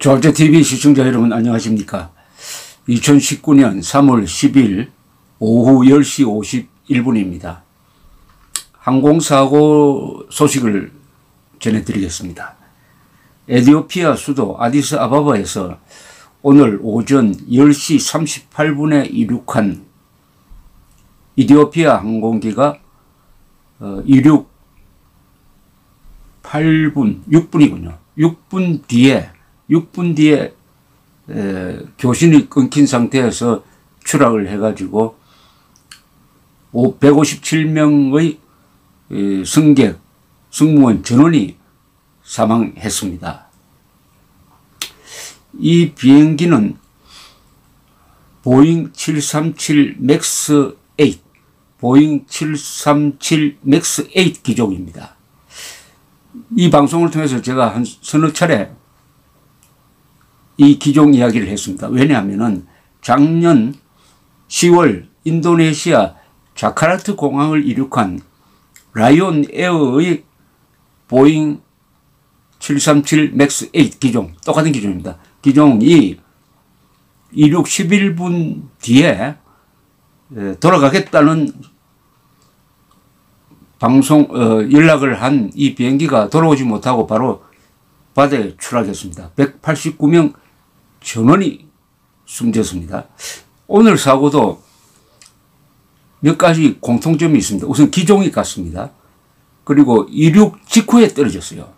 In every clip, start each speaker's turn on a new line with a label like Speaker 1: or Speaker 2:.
Speaker 1: 조알제TV 시청자 여러분 안녕하십니까. 2019년 3월 10일 오후 10시 51분입니다. 항공사고 소식을 전해드리겠습니다. 에티오피아 수도 아디스아바바에서 오늘 오전 10시 38분에 이륙한 이디오피아 항공기가 이륙 6분이군요. 6분 뒤에 교신이 끊긴 상태에서 추락을 해가지고 157명의 승객, 승무원 전원이 사망했습니다. 이 비행기는 보잉 737 맥스 8, 보잉 737 맥스 8 기종입니다. 이 방송을 통해서 제가 한 서너 차례 이 기종 이야기를 했습니다. 왜냐하면 작년 10월 인도네시아 자카르타 공항을 이륙한 라이온 에어의 보잉 737 맥스 8 기종, 똑같은 기종입니다. 기종이 이륙 11분 뒤에 돌아가겠다는 연락을 한 이 비행기가 돌아오지 못하고 바로 바다에 추락했습니다. 189명 전원이 숨졌습니다. 오늘 사고도 몇 가지 공통점이 있습니다. 우선 기종이 같습니다. 그리고 이륙 직후에 떨어졌어요.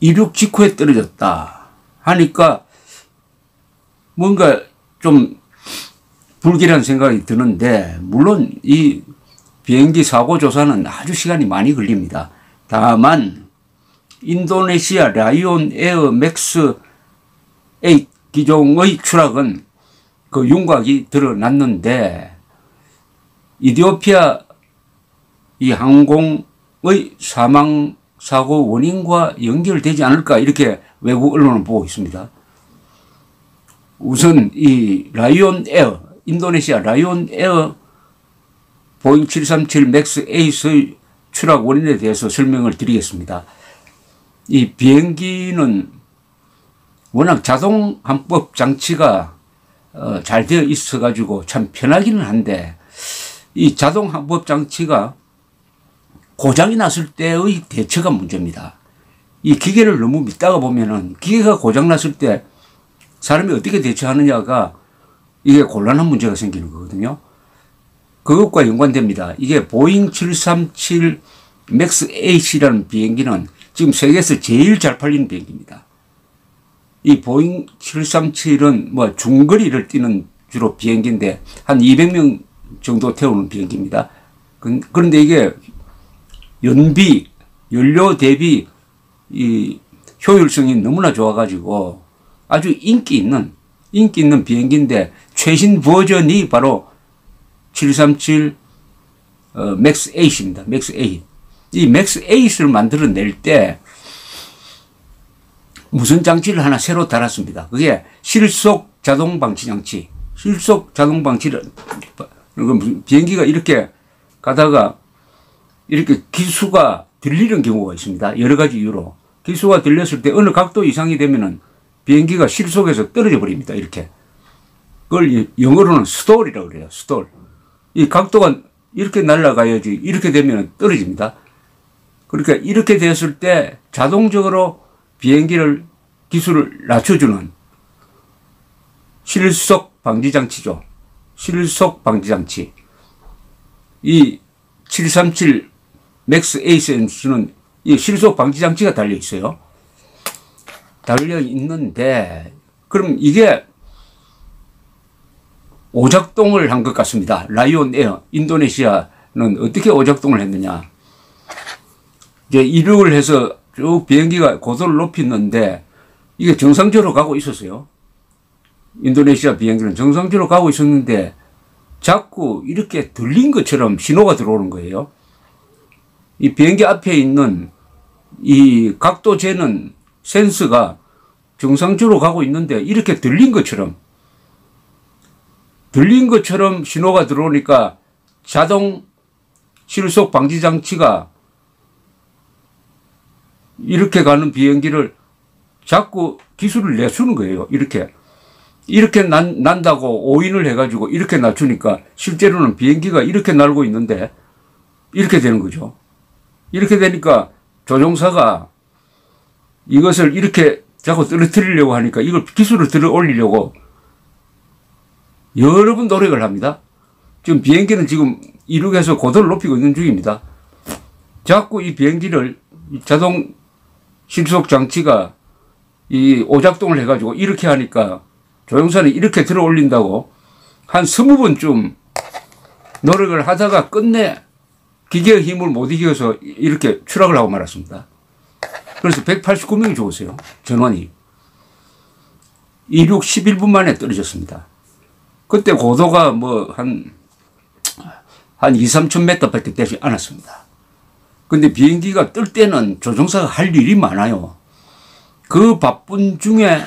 Speaker 1: 이륙 직후에 떨어졌다 하니까 뭔가 좀 불길한 생각이 드는데, 물론 이 비행기 사고 조사는 아주 시간이 많이 걸립니다. 다만 인도네시아 라이온 에어 맥스 8 기종의 추락은 그 윤곽이 드러났는데 이디오피아 이 항공의 사망 사고 원인과 연결되지 않을까, 이렇게 외국 언론은 보고 있습니다. 우선 이 라이온 에어, 인도네시아 라이온 에어 보잉 737 맥스 8의 추락 원인에 대해서 설명을 드리겠습니다. 이 비행기는 워낙 자동 항법 장치가 잘 되어 있어 가지고 참 편하기는 한데, 이 자동 항법 장치가 고장이 났을 때의 대처가 문제입니다. 이 기계를 너무 믿다가 보면은 기계가 고장 났을 때 사람이 어떻게 대처하느냐가 이게 곤란한 문제가 생기는 거거든요. 그것과 연관됩니다. 이게 보잉 737 맥스 8이라는 비행기는 지금 세계에서 제일 잘 팔리는 비행기입니다. 이 보잉 737은 뭐 중거리를 뛰는 주로 비행기인데 한 200명 정도 태우는 비행기입니다. 그런데 이게 연료 대비 이 효율성이 너무나 좋아가지고 아주 인기 있는 비행기인데, 최신 버전이 바로 737 맥스 8입니다. 맥스 8. 이 맥스 8을 만들어낼 때 무선 장치를 하나 새로 달았습니다. 그게 실속 자동 방치 장치. 실속 자동 방치를, 비행기가 이렇게 가다가 이렇게 기수가 들리는 경우가 있습니다. 여러 가지 이유로. 기수가 들렸을 때 어느 각도 이상이 되면은 비행기가 실속에서 떨어져 버립니다. 이렇게. 그걸 영어로는 스톨이라고 그래요. 스톨. 이 각도가 이렇게 날아가야지 이렇게 되면 떨어집니다. 그러니까 이렇게 됐을 때 자동적으로 비행기를 기술을 낮춰주는 실속 방지 장치죠. 실속 방지 장치. 이 737 맥스 8에는 이 실속 방지 장치가 달려 있어요. 달려 있는데, 그럼 이게 오작동을 한 것 같습니다. 라이온 에어, 인도네시아는 어떻게 오작동을 했느냐. 이제 이륙을 해서 쭉 비행기가 고도를 높였는데 이게 정상적으로 가고 있었어요. 인도네시아 비행기는 정상적으로 가고 있었는데 자꾸 이렇게 들린 것처럼 신호가 들어오는 거예요. 이 비행기 앞에 있는 이 각도 재는 센서가 정상적으로 가고 있는데 이렇게 들린 것처럼 신호가 들어오니까 자동 실속 방지 장치가 이렇게 가는 비행기를 자꾸 기술을 내주는 거예요. 이렇게 난다고 오인을 해가지고 이렇게 낮추니까 실제로는 비행기가 이렇게 날고 있는데 이렇게 되는 거죠. 이렇게 되니까 조종사가 이것을 이렇게 자꾸 떨어뜨리려고 하니까 이걸 기술을 들어 올리려고 여러 번 노력을 합니다. 지금 비행기는 지금 이륙해서 고도를 높이고 있는 중입니다. 자꾸 이 비행기를 자동 실속 장치가 이 오작동을 해가지고 이렇게 하니까 조종사는 이렇게 들어 올린다고 한 20번쯤 노력을 하다가 끝내 기계의 힘을 못 이겨서 이렇게 추락을 하고 말았습니다. 그래서 189명이 죽었어요. 전원이. 이륙 11분 만에 떨어졌습니다. 그때 고도가 뭐 한 2, 3천 m 밖에 되지 않았습니다. 근데 비행기가 뜰 때는 조종사가 할 일이 많아요. 그 바쁜 중에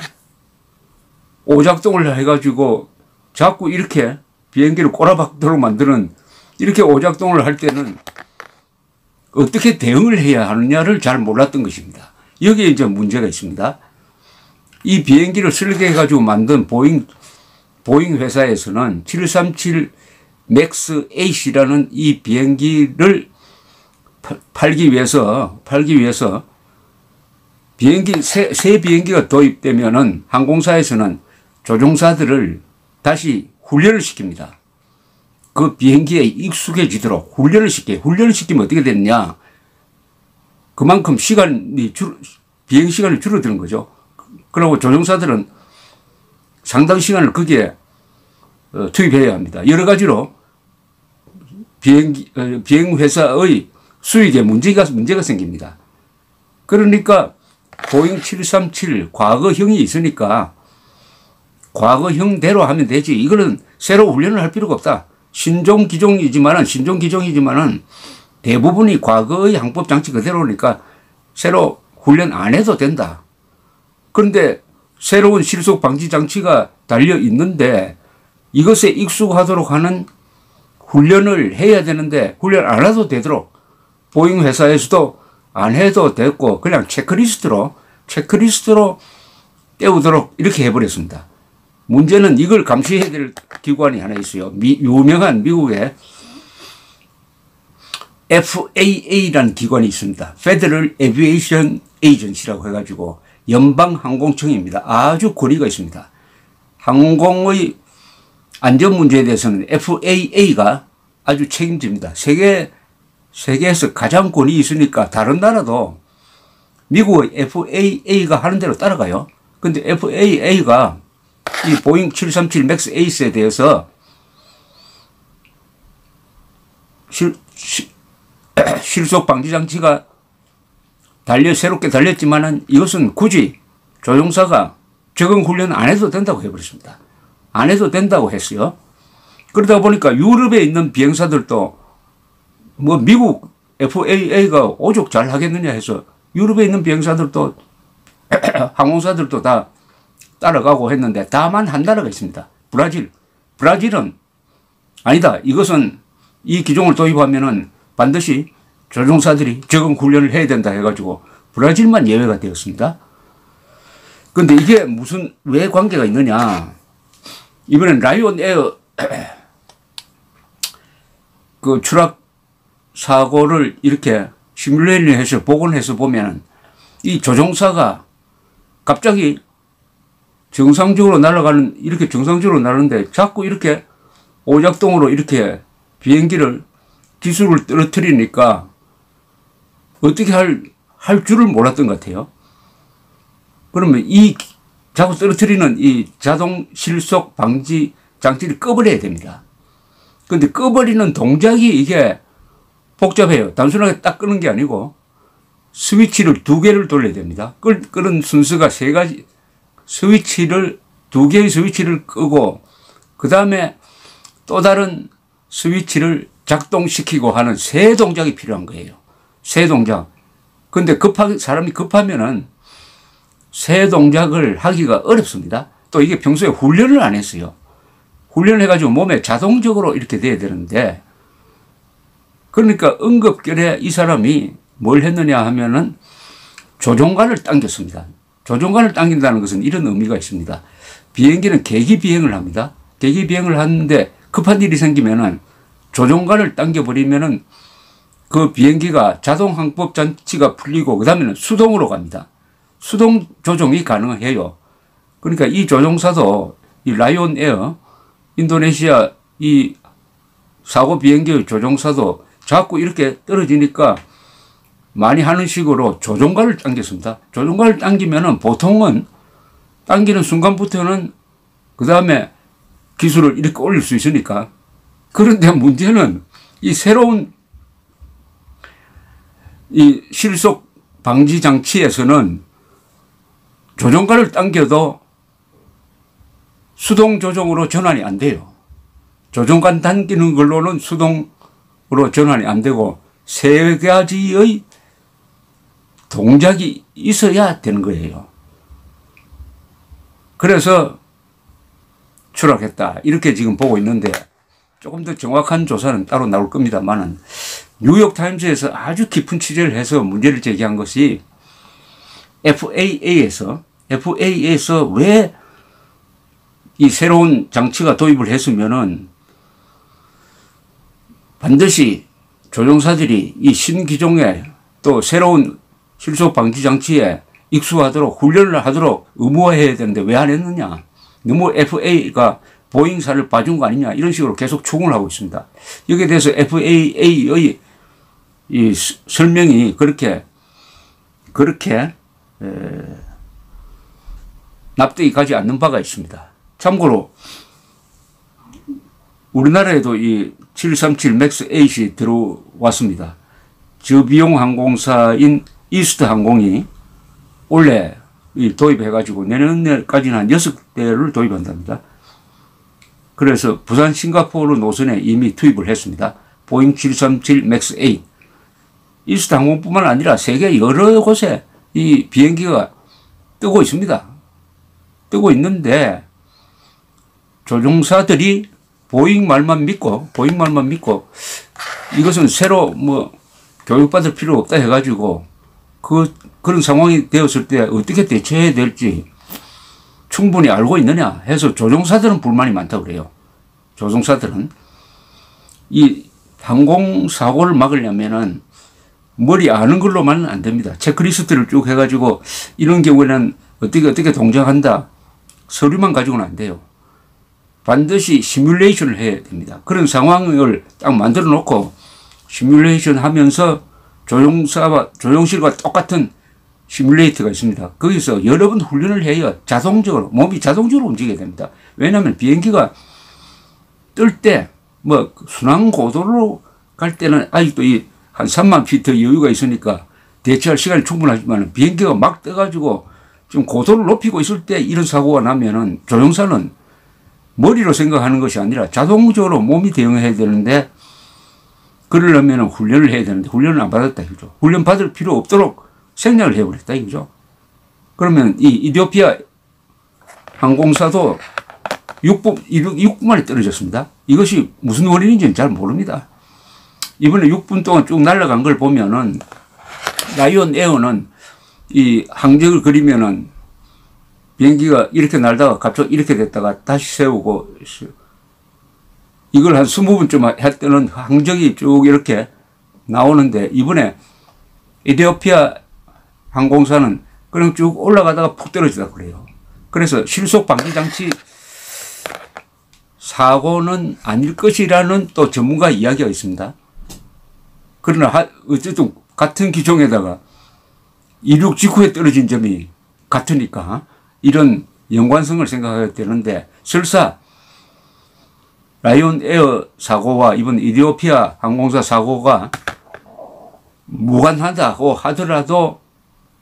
Speaker 1: 오작동을 해가지고 자꾸 이렇게 비행기를 꼬라박도록 만드는 이렇게 오작동을 할 때는 어떻게 대응을 해야 하느냐를 잘 몰랐던 것입니다. 여기에 이제 문제가 있습니다. 이 비행기를 설계해가지고 만든 보잉 회사에서는 737 맥스 8이라는 이 비행기를 팔기 위해서 새 비행기가 도입되면은 항공사에서는 조종사들을 다시 훈련을 시킵니다. 그 비행기에 익숙해지도록 훈련을 시키면 어떻게 되느냐. 그만큼 비행 시간이 줄어드는 거죠. 그리고 조종사들은 상당 시간을 거기에 투입해야 합니다. 여러 가지로 비행회사의 수익에 문제가 생깁니다. 그러니까 보잉 737 과거형이 있으니까 과거형대로 하면 되지. 이거는 새로 훈련을 할 필요가 없다. 신종 기종이지만은 대부분이 과거의 항법 장치 그대로니까 새로 훈련 안 해도 된다. 그런데 새로운 실속 방지 장치가 달려 있는데 이것에 익숙하도록 하는 훈련을 해야 되는데 훈련 안 해도 되도록 보잉 회사에서도 안 해도 됐고 그냥 체크리스트로 떼우도록 이렇게 해버렸습니다. 문제는 이걸 감시해야 될 기관이 하나 있어요. 유명한 미국의 FAA라는 기관이 있습니다. Federal Aviation Agency라고 해가지고 연방항공청입니다. 아주 권위가 있습니다. 항공의 안전 문제에 대해서는 FAA가 아주 책임집니다. 세계에서 가장 권위 있으니까 다른 나라도 미국의 FAA가 하는 대로 따라가요. 근데 FAA가 이 보잉 737 맥스 8에 대해서 실속 방지 장치가 새롭게 달렸지만은 이것은 굳이 조종사가 적응 훈련 안 해도 된다고 해버렸습니다. 안 해도 된다고 했어요. 그러다 보니까 유럽에 있는 비행사들도 뭐 미국 FAA가 오죽 잘 하겠느냐 해서 유럽에 있는 비행사들도 항공사들도 다 따라가고 했는데 다만 한 나라가 있습니다. 브라질은 아니다. 이것은 이 기종을 도입하면은 반드시 조종사들이 적응 훈련을 해야 된다 해가지고 브라질만 예외가 되었습니다. 그런데 이게 왜 관계가 있느냐. 이번엔 라이온 에어 그 추락 사고를 이렇게 시뮬레이션을 해서 복원해서 보면 이 조종사가 갑자기 이렇게 정상적으로 날아가는데 자꾸 이렇게 오작동으로 이렇게 비행기를 기술을 떨어뜨리니까 어떻게 할 줄을 몰랐던 것 같아요. 그러면 자꾸 떨어뜨리는 이 자동 실속 방지 장치를 꺼버려야 됩니다. 근데 꺼버리는 동작이 이게 복잡해요. 단순하게 딱 끄는 게 아니고 스위치를 2개를 돌려야 됩니다. 끄는 순서가 3가지. 두 개의 스위치를 끄고 그 다음에 또 다른 스위치를 작동시키고 하는 3동작이 필요한 거예요. 3동작. 근데 사람이 급하면은 3동작을 하기가 어렵습니다. 또 이게 평소에 훈련을 안 했어요. 훈련을 해가지고 몸에 자동적으로 이렇게 돼야 되는데 그러니까 응급결에 이 사람이 뭘 했느냐 하면은 조종관을 당겼습니다. 조종관을 당긴다는 것은 이런 의미가 있습니다. 비행기는 계기 비행을 합니다. 계기 비행을 하는데 급한 일이 생기면은 조종관을 당겨버리면은 그 비행기가 자동 항법 장치가 풀리고 그 다음에는 수동으로 갑니다. 수동 조종이 가능해요. 그러니까 이 조종사도 이 라이온 에어 인도네시아 이 사고 비행기의 조종사도 자꾸 이렇게 떨어지니까 많이 하는 식으로 조종관을 당겼습니다. 조종관을 당기면은 보통은 당기는 순간부터는 그 다음에 기술을 이렇게 올릴 수 있으니까. 그런데 문제는 이 새로운 이 실속 방지 장치에서는 조종관을 당겨도 수동 조종으로 전환이 안 돼요. 조종관 당기는 걸로는 수동으로 전환이 안 되고 세 가지의 동작이 있어야 되는 거예요. 그래서 추락했다. 이렇게 지금 보고 있는데 조금 더 정확한 조사는 따로 나올 겁니다만은 뉴욕타임즈에서 아주 깊은 취재를 해서 문제를 제기한 것이 FAA에서 왜 이 새로운 장치가 도입을 했으면은 반드시 조종사들이 이 신기종의 또 새로운 실속 방지 장치에 익숙하도록 훈련을 하도록 의무화해야 되는데 왜 안 했느냐. 너무 FAA가 보잉사를 봐준 거 아니냐 이런 식으로 계속 추궁을 하고 있습니다. 여기에 대해서 FAA의 이 설명이 그렇게 납득이 가지 않는 바가 있습니다. 참고로 우리나라에도 이 737 맥스 8이 들어왔습니다. 저비용 항공사인 이스트 항공이 올해 도입해가지고 내년까지는 한 6대를 도입한답니다. 그래서 부산 싱가포르 노선에 이미 투입을 했습니다. 보잉 737 맥스 8. 이스트 항공뿐만 아니라 세계 여러 곳에 이 비행기가 뜨고 있습니다. 뜨고 있는데 조종사들이 보잉 말만 믿고 이것은 새로 교육받을 필요 없다 해가지고 그런 상황이 되었을 때 어떻게 대처해야 될지 충분히 알고 있느냐 해서 조종사들은 불만이 많다고 그래요. 조종사들은 이 항공사고를 막으려면은 머리 아는 걸로만은 안 됩니다. 체크리스트를 쭉 해가지고 이런 경우에는 어떻게 동작한다. 서류만 가지고는 안 돼요. 반드시 시뮬레이션을 해야 됩니다. 그런 상황을 딱 만들어 놓고 시뮬레이션 하면서 조종실과 똑같은 시뮬레이터가 있습니다. 거기서 여러 번 훈련을 해야 자동적으로, 몸이 자동적으로 움직여야 됩니다. 왜냐하면 비행기가 뜰 때, 순항 고도로 갈 때는 아직도 한 3만 피트 여유가 있으니까 대처할 시간이 충분하지만 비행기가 막 떠가지고 좀 고도를 높이고 있을 때 이런 사고가 나면은 조종사는 머리로 생각하는 것이 아니라 자동적으로 몸이 대응해야 되는데 그러려면 훈련을 해야 되는데 훈련을 안 받았다 이거죠. 훈련 받을 필요 없도록 생략을 해버렸다 이거죠. 그러면 이 이디오피아 항공사도 6분 만에 떨어졌습니다. 이것이 무슨 원인인지는 잘 모릅니다. 이번에 6분 동안 쭉 날아간 걸 보면은 라이온 에어는 이 항적을 그리면은 비행기가 이렇게 날다가 갑자기 이렇게 됐다가 다시 세우고 이걸 한 20분쯤 했더니 항적이 쭉 이렇게 나오는데 이번에 이디오피아 항공사는 그냥 쭉 올라가다가 푹 떨어지다 그래요. 그래서 실속 방지 장치 사고는 아닐 것이라는 또 전문가 이야기가 있습니다. 그러나 어쨌든 같은 기종에다가 이륙 직후에 떨어진 점이 같으니까 이런 연관성을 생각해야 되는데 설사 라이온 에어 사고와 이번 이디오피아 항공사 사고가 무관하다고 하더라도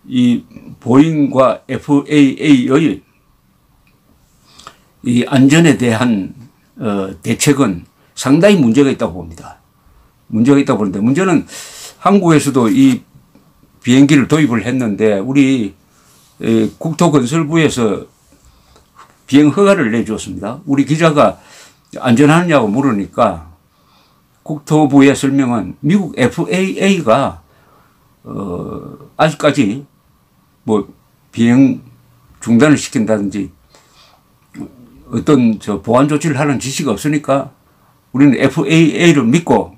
Speaker 1: 이 보잉과 FAA의 이 안전에 대한 대책은 상당히 문제가 있다고 봅니다. 문제가 있다고 보는데 문제는 한국에서도 이 비행기를 도입을 했는데 우리 국토건설부에서 비행 허가를 내주었습니다. 우리 기자가 안전하느냐고 물으니까 국토부의 설명은 미국 FAA가 아직까지 비행 중단을 시킨다든지 어떤 보안 조치를 하는 지시가 없으니까 우리는 FAA를 믿고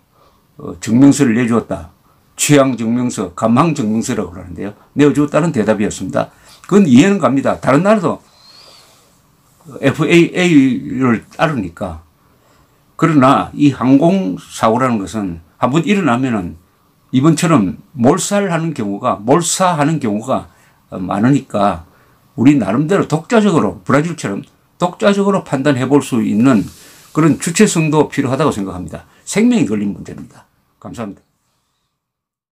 Speaker 1: 증명서를 내주었다. 취향 증명서, 감항 증명서라고 그러는데요. 내어주었다는 대답이었습니다. 그건 이해는 갑니다. 다른 나라도 FAA를 따르니까. 그러나 이 항공사고라는 것은 한번 일어나면은 이번처럼 몰사하는 경우가 많으니까 우리 나름대로 독자적으로 브라질처럼 독자적으로 판단해 볼 수 있는 그런 주체성도 필요하다고 생각합니다. 생명이 걸린 문제입니다. 감사합니다.